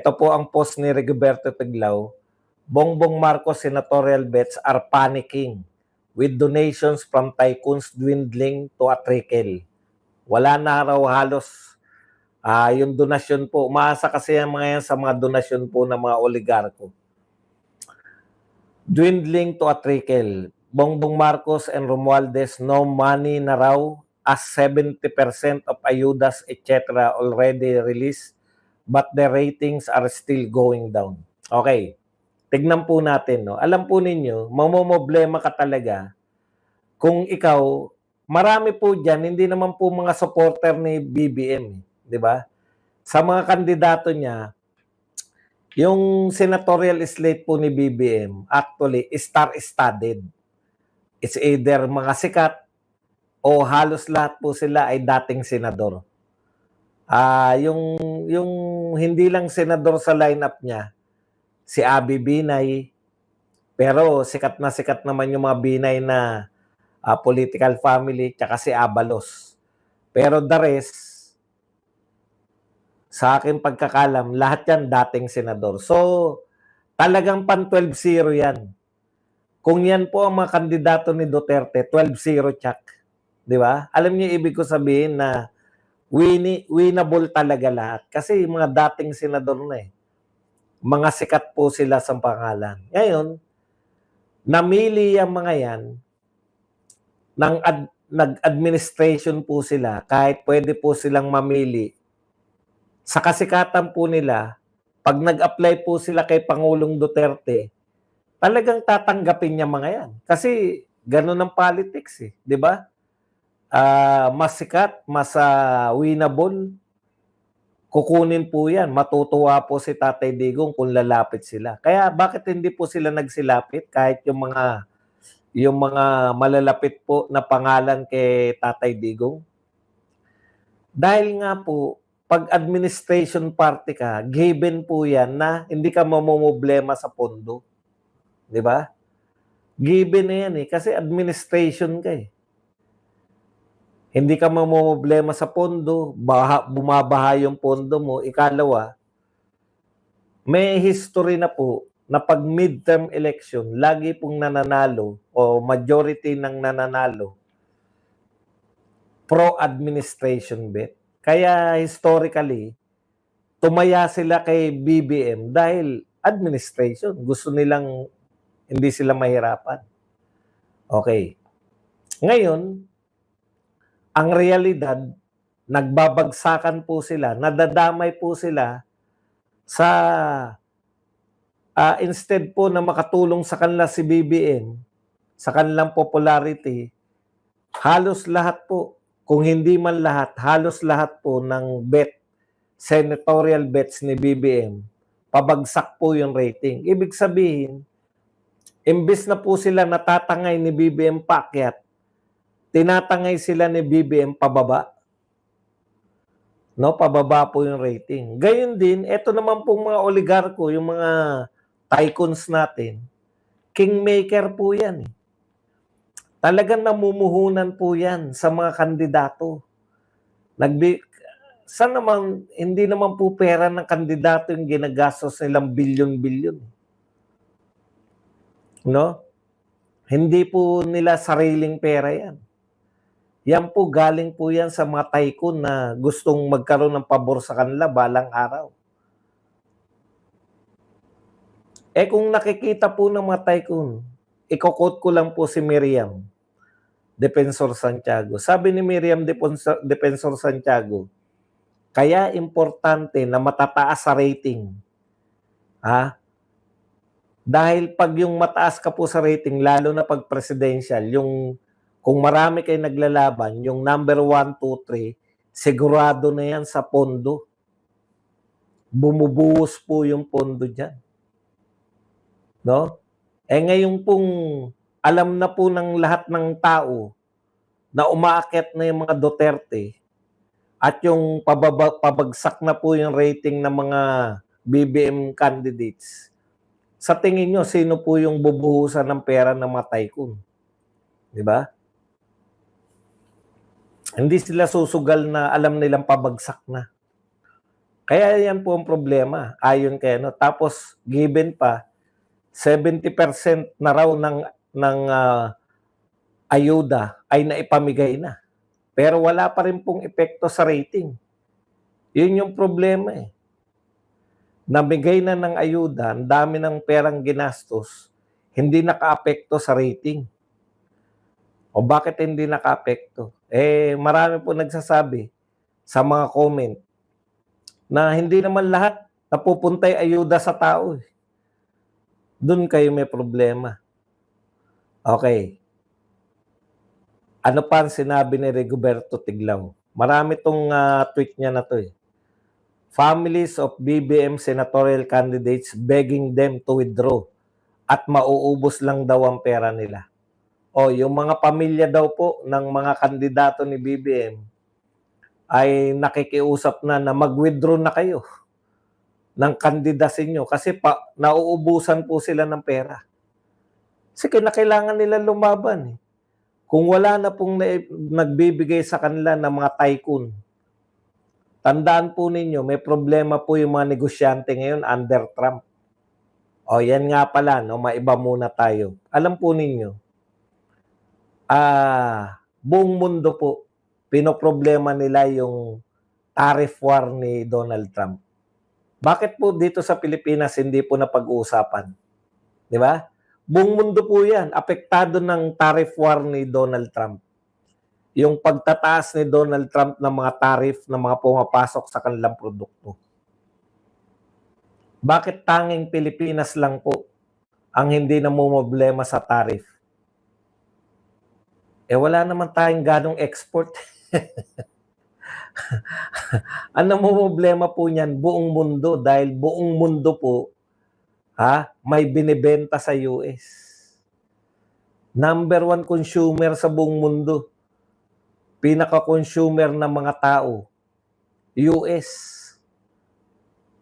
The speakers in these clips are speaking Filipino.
Ito po ang post ni Rigoberto Tiglao. Bongbong Marcos senatorial bets are panicking with donations from tycoons dwindling to a trickle. Wala na raw halos yung donasyon po. Umaasa kasi ang mga yan sa mga donasyon po ng mga oligarko. Dwindling to a trickle. Bongbong Marcos and Romualdez no money na raw as 70% of ayudas etc. already released but the ratings are still going down. Okay, tignan po natin. No? Alam po ninyo, mamomoblema ka talaga kung ikaw, marami po dyan, hindi naman po mga supporter ni BBM. Di ba? Sa mga kandidato niya, yung senatorial slate po ni BBM, actually, star-studded. It's either mga sikat o halos lahat po sila ay dating senador. Yung hindi lang senador sa lineup niya, si Abby Binay, pero sikat naman yung mga Binay na political family, tsaka si Abalos. Pero the rest, sa aking pagkakalam, lahat yan dating senador. So, talagang pan 12-0 yan. Kung yan po ang mga kandidato ni Duterte, 12-0 check. Di ba? Alam niyo ibig ko sabihin na winnable talaga lahat. Kasi mga dating senador na eh. Mga sikat po sila sa pangalan. Ngayon, namili ang mga yan, nag-administration po sila, kahit pwede po silang mamili. Sa kasikatan po nila, pag nag-apply po sila kay Pangulong Duterte, talagang tatanggapin niya mga yan. Kasi ganun ang politics eh, di ba? Mas sikat, mas winnable, kukunin po yan. Matutuwa po si Tatay Digong kung lalapit sila. Kaya bakit hindi po sila nagsilapit kahit yung mga malalapit po na pangalan kay Tatay Digong? Dahil nga po, pag administration party ka, given po yan na hindi ka mamomblema sa pondo. Di ba? Given na yan eh, kasi administration ka eh. Hindi ka mamomblema sa pondo, bumabaha yung pondo mo. Ikalawa, may history na po na pag midterm election, lagi pong nananalo o majority ng nananalo, pro-administration bet. Kaya historically, tumaya sila kay BBM dahil administration. Gusto nilang hindi sila mahirapan. Okay. Ngayon, ang realidad, nagbabagsakan po sila, nadadamay po sila sa instead po na makatulong sa kanila si BBM, sa kanilang popularity, halos lahat po, kung hindi man lahat, halos lahat po ng senatorial bets ni BBM, pabagsak po yung rating. Ibig sabihin, imbis na po sila natatangay ni BBM paakyat, tinatangay sila ni BBM pababa. No, pababa po yung rating. Gayon din, eto naman pong mga oligarko, yung mga tycoons natin, kingmaker po yan. Talagang namumuhunan po yan sa mga kandidato. Hindi naman po pera ng kandidato yung ginagastos nilang bilyon-bilyon. No? Hindi po nila sariling pera yan. Yan po, galing po yan sa mga tycoon na gustong magkaroon ng pabor sa kanila balang araw. Eh kung nakikita po ng mga tycoon, ikokot ko lang po si Miriam Defensor Santiago. Sabi ni Miriam Defensor Santiago, kaya importante na matataas sa rating. Dahil pag yung mataas ka po sa rating, lalo na pag presidential, kung marami kayo naglalaban, yung number 1, 2, 3, sigurado na yan sa pondo. Bumubuhos po yung pondo dyan. No? Eh ngayon pong alam na po ng lahat ng tao na umaakyat na yung mga Duterte at yung pabagsak na po yung rating ng mga BBM candidates. Sa tingin nyo, sino po yung bubuhusan ng pera ng mga tycoon? Di ba? Hindi sila susugal na alam nilang pabagsak na. Kaya yan po ang problema ayon kay ano. Tapos given pa 70% na raw ng ayuda ay naipamigay na. Pero wala pa rin pong epekto sa rating. Yun yung problema eh. Namigay na ng ayuda, ang dami ng perang ginastos, hindi nakaapekto sa rating. O bakit hindi nakaapekto? Eh, marami po nagsasabi sa mga comment na hindi naman lahat napupuntay ayuda sa tao. Doon kayo may problema. Okay. Ano pa ang sinabi ni Rigoberto Tiglao? Marami tong tweet niya na to eh. Families of BBM senatorial candidates begging them to withdraw at mauubos lang daw ang pera nila. O yung mga pamilya daw po ng mga kandidato ni BBM ay nakikiusap na mag-withdraw na kayo ng kandidasin nyo kasi nauubusan po sila ng pera. Kasi kinakailangan nila lumaban. Kung wala na pong nagbibigay sa kanila ng mga tycoon, tandaan po ninyo, may problema po yung mga negosyante ngayon under Trump. O yan nga pala, no, maiba muna tayo. Alam po ninyo, buong mundo po, pinoproblema nila yung tariff war ni Donald Trump. Bakit po dito sa Pilipinas hindi po napag-uusapan? Di ba? Buong mundo po yan, apektado ng tariff war ni Donald Trump. Yung pagtataas ni Donald Trump ng mga tariff na mga pumapasok sa kanilang produkto. Bakit tanging Pilipinas lang po ang hindi namumblema sa tariff? Eh wala naman tayong ganong export. Ang namumblema po niyan buong mundo dahil buong mundo po may binibenta sa US. Number 1 consumer sa buong mundo. Pinaka-consumer ng mga tao, US.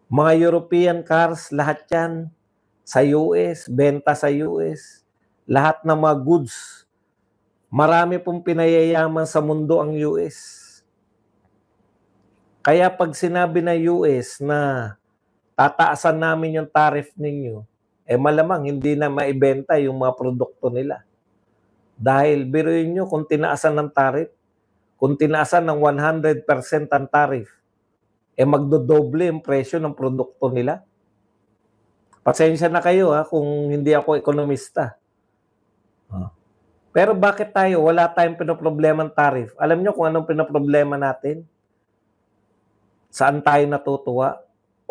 Mga European cars, lahat yan sa US, benta sa US. Lahat ng mga goods. Marami pong pinayayaman sa mundo ang US. Kaya pag sinabi na US na tataasan namin yung tariff ninyo, eh malamang hindi na maibenta yung mga produkto nila. Dahil biruin nyo kung tinaasan ng tariff, kung tinaasan ng 100% ang tariff, eh magdodoble yung presyo ng produkto nila. Pasensya na kayo kung hindi ako ekonomista. Pero bakit tayo, wala tayong pinoproblema ng tariff? Alam nyo kung anong pinoproblema natin? Saan tayo natutuwa?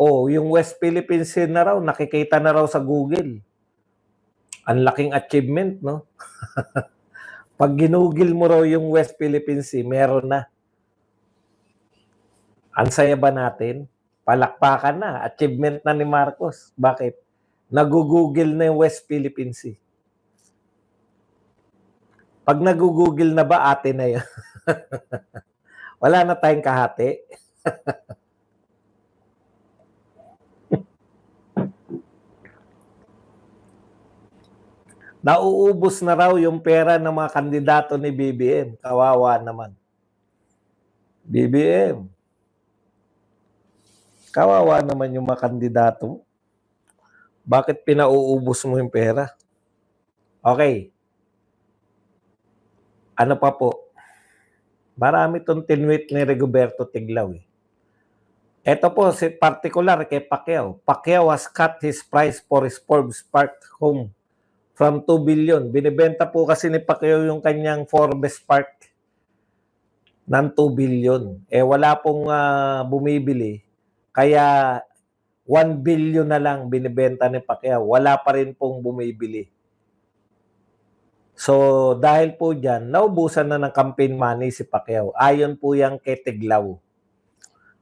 Yung West Philippine Sea na raw, nakikita na raw sa Google. Ang laking achievement, no? Pag ginugil mo raw yung West Philippine Sea, meron na. Ang saya ba natin? Palakpakan na. Achievement na ni Marcos. Bakit? Nagugugil na yung West Philippine Sea. Pag nagugugil na ba, ate na yun? Wala na tayong kahati. Nauubos na raw yung pera ng mga kandidato ni BBM. Kawawa naman. BBM. Kawawa naman yung mga kandidato. Bakit pinauubos mo yung pera? Okay. Ano pa po? Marami itong tinweet ni Rigoberto Tiglao. Ito po, si particular kay Pacquiao. Pacquiao has cut his price for his Forbes Park home from 2 billion. Binibenta po kasi ni Pacquiao yung kanyang Forbes Park ng 2 billion. Eh wala pong bumibili. Kaya 1 billion na lang binibenta ni Pacquiao. Wala pa rin pong bumibili. So dahil po dyan, naubusan na ng campaign money si Pacquiao. Ayon po yan kay Tiglao.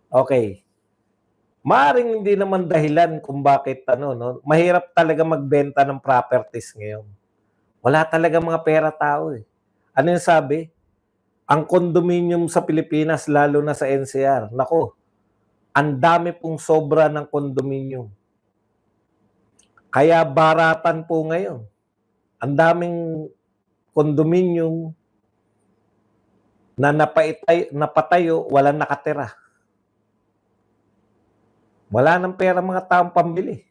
Okay. Maaring hindi naman dahilan kung bakit mahirap talaga magbenta ng properties ngayon. Wala talaga mga pera tao eh. Ano yung sabi? Ang condominium sa Pilipinas, lalo na sa NCR, nako, ang dami pong sobra ng condominium. Kaya baratan po ngayon. Ang daming condominium na napatayo, walang nakatira. Wala ng pera mga taong pambili.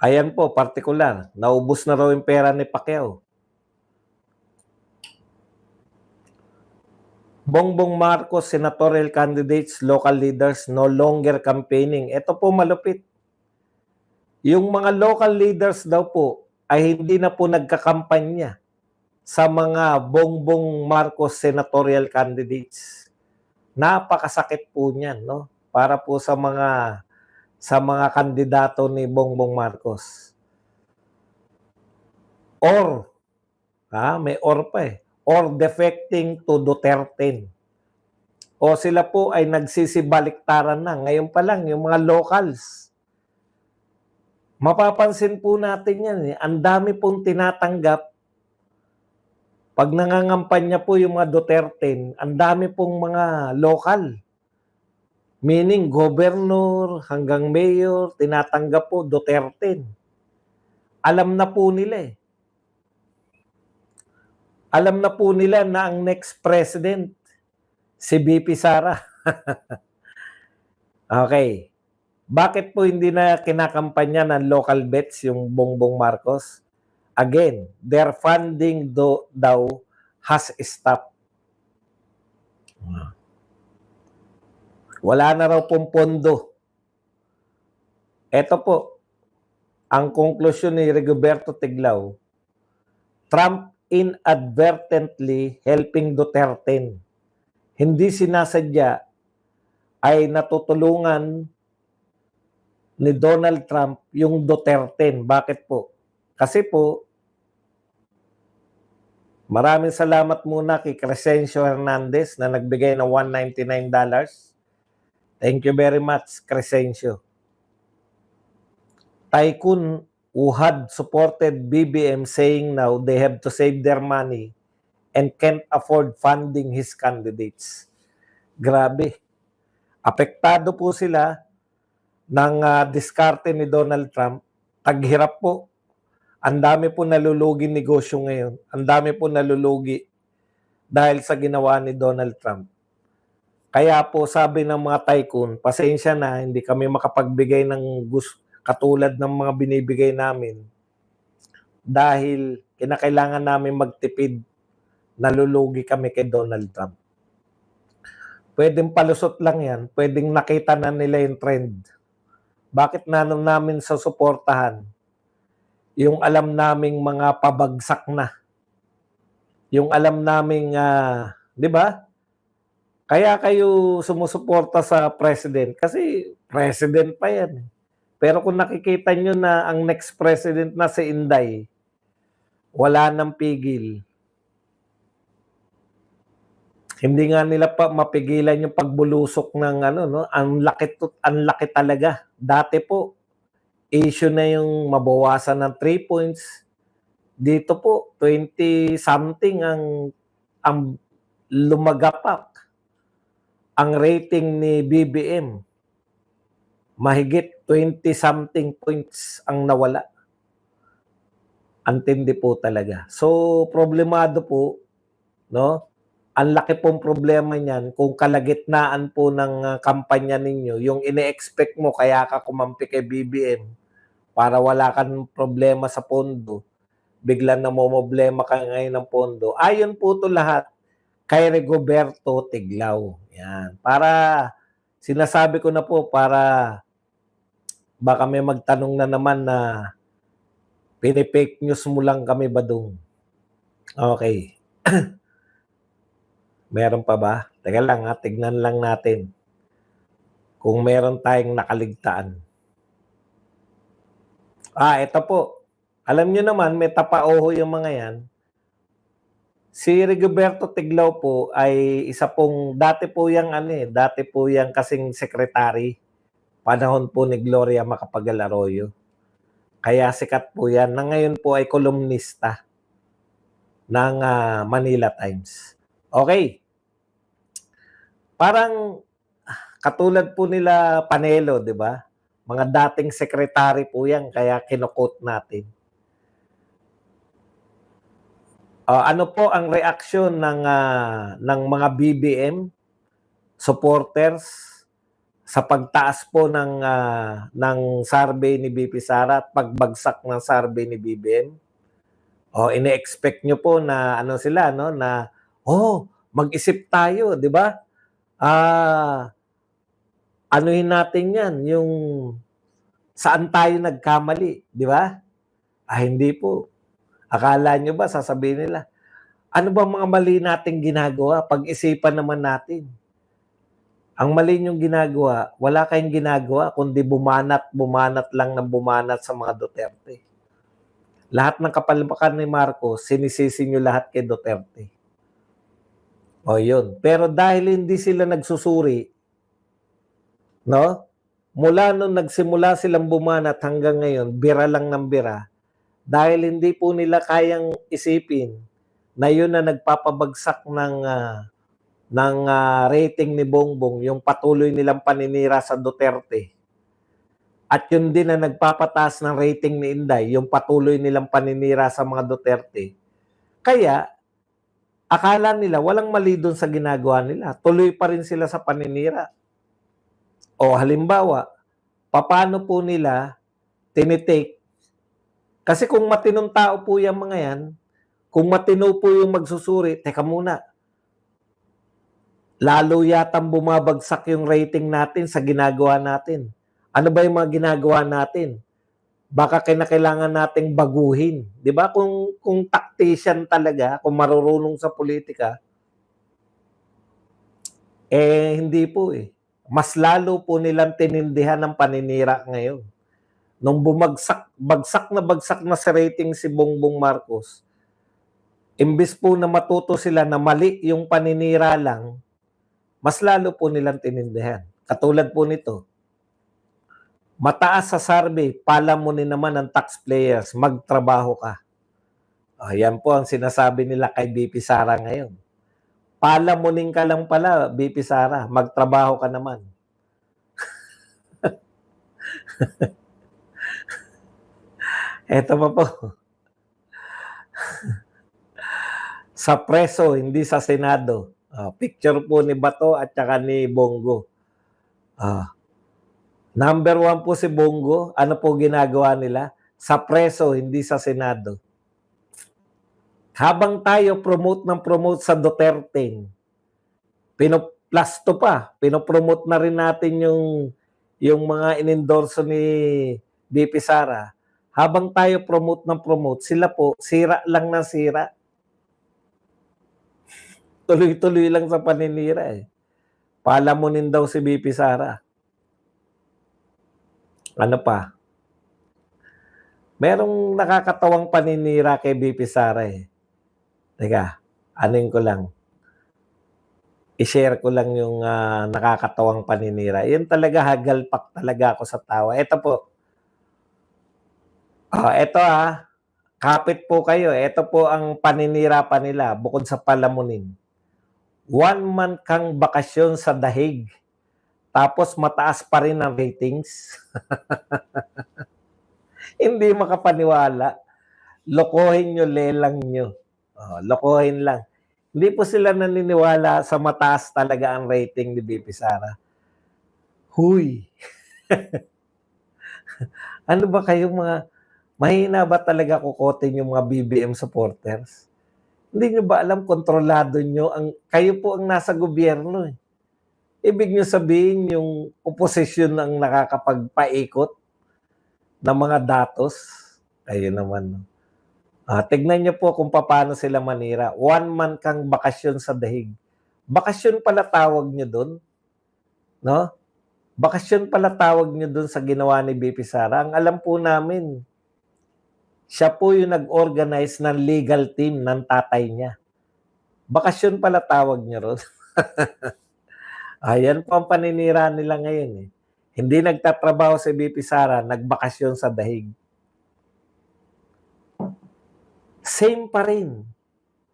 Ayan po, partikular, naubos na raw yung pera ni Pacquiao. Bongbong Marcos senatorial candidates, local leaders no longer campaigning. Ito po malupit. Yung mga local leaders daw po ay hindi na po nagkakampanya sa mga Bongbong Marcos senatorial candidates. Napakasakit po niyan, no? Para po sa mga kandidato ni Bongbong Marcos. Or, may or pa eh, or defecting to Duterte. O sila po ay nagsisibaliktaran na. Ngayon pa lang, yung mga locals. Mapapansin po natin yan eh. Ang dami pong tinatanggap. Pag nangangampanya po yung mga Duterte, ang dami pong mga local. Meaning, governor hanggang mayor, tinatanggap po Duterte. Alam na po nila eh. Alam na po nila na ang next president, si BP Sara. Okay. Bakit po hindi na kinakampanya ng local bets yung Bongbong Marcos? Again, their funding daw has stopped. Wala na raw pong pondo. Ito po, ang konklusyon ni Rigoberto Tiglao, Trump inadvertently helping Duterte. Hindi sinasadya ay natutulungan ni Donald Trump yung Duterte. Bakit po? Kasi po, maraming salamat muna kay Crescencio Hernandez na nagbigay ng $199. Thank you very much, Crescencio. Tycoon who had supported BBM saying now they have to save their money and can't afford funding his candidates. Grabe. Apektado po sila ng diskarte ni Donald Trump. Taghirap po. Ang dami po nalulugi negosyo ngayon. Ang dami po nalulugi dahil sa ginawa ni Donald Trump. Kaya po sabi ng mga tycoon, pasensya na, hindi kami makapagbigay ng katulad ng mga binibigay namin dahil kinakailangan namin magtipid, nalulugi kami kay Donald Trump. Pwedeng palusot lang yan, pwedeng nakita na nila yung trend. Bakit namin sa suportahan yung alam naming mga pabagsak na? Yung alam naming, di ba? Kaya kayo sumusuporta sa president kasi president pa yan. Pero kung nakikita nyo na ang next president na si Inday, wala nang pigil. Hindi nga nila pa mapigilan yung pagbulusok ng ang laki talaga. Dati po, issue na yung mabawasan ng 3 points. Dito po, 20 something ang lumagapak. Ang rating ni BBM, mahigit 20-something points ang nawala. Antindi po talaga. So, problemado po, no? Ang laki pong problema niyan kung kalagitnaan po ng kampanya ninyo, yung ine-expect mo kaya ka kumampi kay BBM para wala kang problema sa pondo, biglang namomblema ka ngayon ng pondo. Ayon po to lahat kay Rigoberto Tiglao. Yan. Para, sinasabi ko na po para baka may magtanong na naman na pinipake news mo lang kami badong. Okay. Meron pa ba? Teka lang tignan lang natin kung meron tayong nakaligtaan. Ito po. Alam nyo naman, may tapaoho yung mga yan. Si Rigoberto Tiglao po ay isa pong, dati po yung kasing secretary, panahon po ni Gloria Macapagal Arroyo. Kaya sikat po yan, na ngayon po ay kolumnista ng Manila Times. Okay. Parang katulad po nila Panelo, di ba? Mga dating secretary po yan, kaya kinukot natin. Ano po ang reaksyon ng mga BBM supporters sa pagtaas po ng survey ni BP Sara at pagbagsak ng survey ni BBM. Ine-expect nyo po na ano sila, no, na mag-isip tayo, di ba? Anuhin natin yan, yung saan tayo nagkamali, di ba? Hindi po. Akala nyo ba, sasabihin nila, ano ba mga mali nating ginagawa? Pag-isipan naman natin. Ang mali nyong ginagawa, wala kayong ginagawa, kundi bumanat lang ng bumanat sa mga Duterte. Lahat ng kapalpakan ni Marcos, sinisisi nyo lahat kay Duterte. Yun. Pero dahil hindi sila nagsusuri, no? Mula nung nagsimula silang bumanat hanggang ngayon, bira lang ng bira, dahil hindi po nila kayang isipin na yun na nagpapabagsak ng rating ni Bongbong, yung patuloy nilang paninira sa Duterte. At yun din na nagpapataas ng rating ni Inday, yung patuloy nilang paninira sa mga Duterte. Kaya, akala nila walang mali doon sa ginagawa nila. Tuloy pa rin sila sa paninira. Halimbawa, paano po nila tinitake? Kasi kung matinong tao po yung mga yan, kung matino po yung magsusuri, teka muna, lalo yatang bumabagsak yung rating natin sa ginagawa natin. Ano ba yung mga ginagawa natin? Baka kinakailangan nating baguhin. Di ba? Kung tactician talaga, kung marurunong sa politika, hindi po eh. Mas lalo po nilang tinindihan ng paninira ngayon. Nung bagsak na sa rating si Bongbong Marcos, imbis po na matuto sila na mali yung paninira lang, mas lalo po nilang tinindihan. Katulad po nito, mataas sa survey, palamunin naman ng taxpayers, magtrabaho ka. Yan po ang sinasabi nila kay BP Sara ngayon. Palamunin ka lang pala, BP Sara, magtrabaho ka naman. Eto pa po. Sa preso, hindi sa Senado. Picture po ni Bato at saka ni Bongo. Number 1 po si Bongo. Ano po ginagawa nila? Sa preso, hindi sa Senado. Habang tayo promote sa Duterte, pinoplasto pa. Pinopromote na rin natin yung mga inendorso ni BP Sara. Habang tayo promote, sila po, sira lang ng sira. Tuloy-tuloy lang sa paninira eh. Palamunin daw si BP Sara. Ano pa? Merong nakakatawang paninira kay BP Sara eh. Teka, anuin ko lang. I-share ko lang yung nakakatawang paninira. Yun talaga, hagalpak talaga ako sa tawa. Ito po. Ito kapit po kayo. Ito po ang paninira pa nila bukod sa palamunin. 1 month kang bakasyon sa dahig. Tapos mataas pa rin ang ratings. Hindi makapaniwala. Lokohin nyo, lelang nyo. Lokohin lang. Hindi po sila naniniwala sa mataas talaga ang rating ni BP Sara. Huy! Ano ba kayong mahina ba talaga kukotin yung mga BBM supporters? Hindi nyo ba alam, kontrolado nyo, kayo po ang nasa gobyerno eh. Ibig nyo sabihin yung oposisyon ang nakakapagpaikot ng mga datos. Kayo naman. Tignan nyo po kung paano sila manira. 1 month kang bakasyon sa dahig. Bakasyon pala tawag nyo doon. No? Bakasyon pala tawag nyo doon sa ginawa ni BP Sara. Ang alam po namin, siya po yung nag-organize ng legal team ng tatay niya. Bakasyon pala tawag nyo ron. Ayan po ang paninira nila ngayon eh. Hindi nagtatrabaho si BP Sara, nagbakasyon sa dahig. Same pa rin.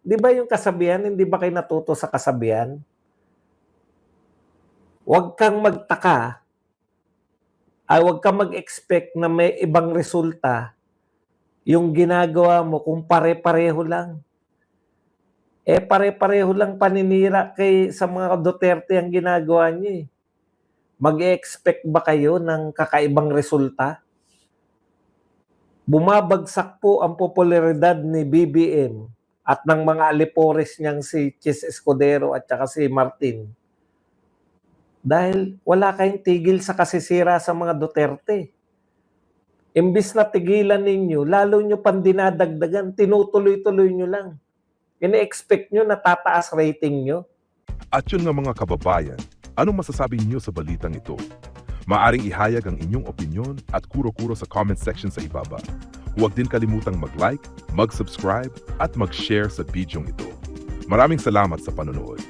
Di ba yung kasabihan, hindi ba kayo natuto sa kasabihan? Huwag kang magtaka, huwag kang mag-expect na may ibang resulta yung ginagawa mo kung pare-pareho lang. Pare-pareho lang paninira sa mga Duterte ang ginagawa niyo eh. Mag-e-expect ba kayo ng kakaibang resulta? Bumabagsak po ang popularidad ni BBM at ng mga alipores niyang si Chis Escudero at saka si Martin. Dahil wala kayong tigil sa kasisira sa mga Duterte. Imbis na tigilan ninyo, lalo nyo pang dinadagdagan, tinutuloy-tuloy nyo lang. Ine-expect nyo na tataas rating nyo. At yun nga mga kababayan, anong masasabi niyo sa balitang ito? Maaring ihayag ang inyong opinyon at kuro-kuro sa comment section sa ibaba. Huwag din kalimutang mag-like, mag-subscribe at mag-share sa bidyong ito. Maraming salamat sa panonood.